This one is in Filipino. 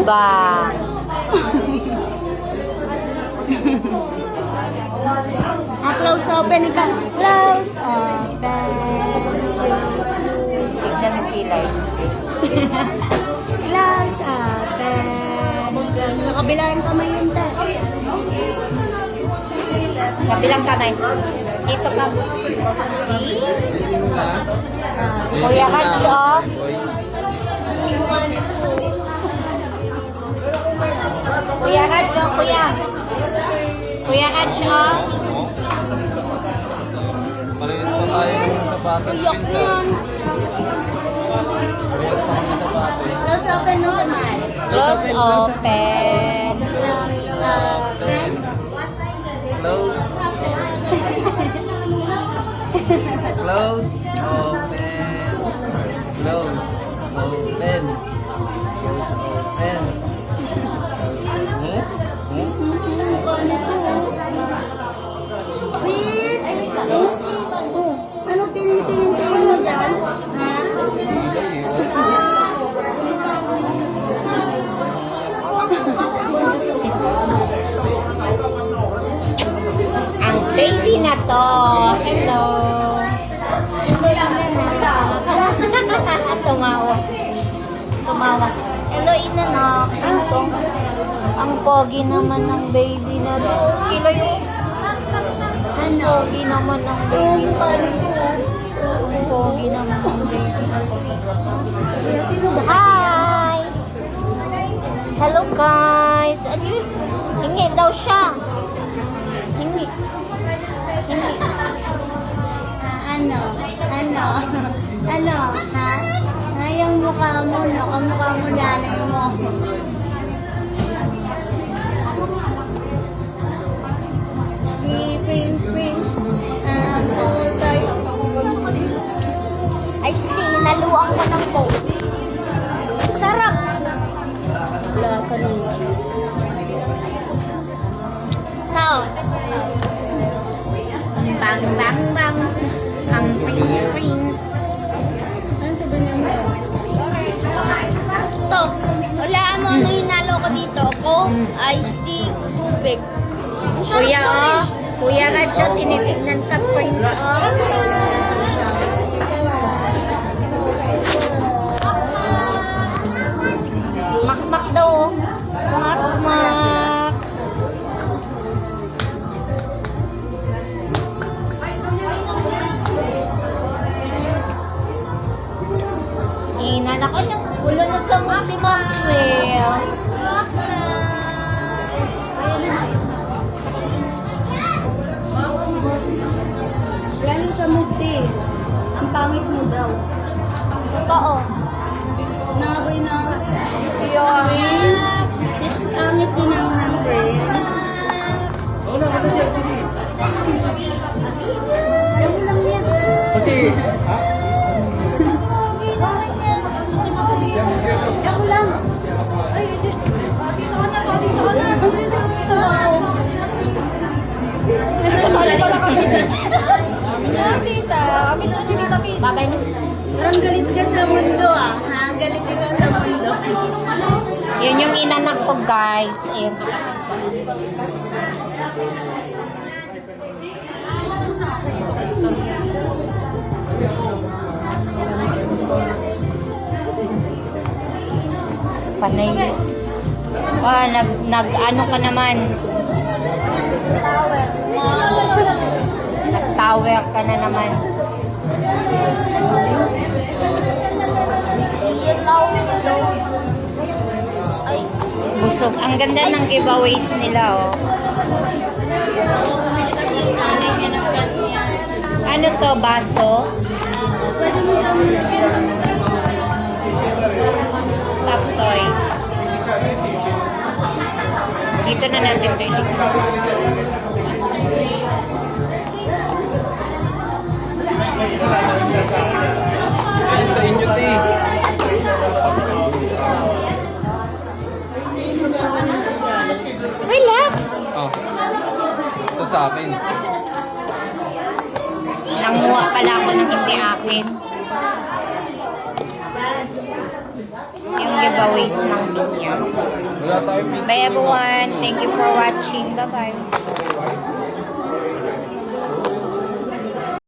Diba? Close open ka. Close open. Tignan ang kilay. Close open. Sa kabilang kamay yun ta. Kabilang kamay. Dito ka. Kuya Hats, oh. Kuya Hats, oh, kuya. Kuya Hats, oh. Parehas pa tayo ng sapatos. Uyok yun. Parehas pa ng sapatos. Close open mo naman. Close open. Close. Close. Open. Close. Open. Open. Ano tinitingin-tingin mo dyan? Ha? Ang baby na to. Hello. Tumawa. Tumawa. Hello, inanak. Ang pogi naman ng baby na to. Kilo yung... Ang pogi naman ng baby na to. Ang pogi naman ng baby na to. Hi! Hello, guys. Ano yun? Hingi daw siya. Hingi. Hingi. Ano, ha? Yung mukha mo, no? Kamukha mo nanay mo. Si Prince, tayo. Ay, hindi. Naluang ko ng coke. Sarap. Lasa nito. Tao. Bang, bang, bang. Ang Prince. Ano sabi niya mo? To, walaan mo ano yung nalo ko dito. Coke, iced tea, tubig. Kuya, oh. Kuya Radyo, tinitignan ka, Prince, oh. Makmak daw, oh. Makmak. Inanak, ay, ulo na sa si Maxwell. Lalo sa mugdi. Ang pangit mo daw. Totoo. Naboy na. Yeah. Prince. Pangit sinang ng Prince. Ano lang yan? Ako lang. Babay na. Parang galit ka sa mundo ah. Ha? Galit ka sa mundo. Yun yung inanak ko, guys. Ayun. Panay. Nag-ano ka naman. Nag-tower ka na naman. Ay, busog. Ang ganda ng giveaways nila, oh. Ano to, baso? Stop toys. Dito na natin ito. Ayun sa inyo, te. Relax! Oh. Ito sa akin. Nanguha pala ako ng hindi akin. Yung giveaways ng video. Wala tayo pink. Bye everyone. Thank you for watching. Bye-bye.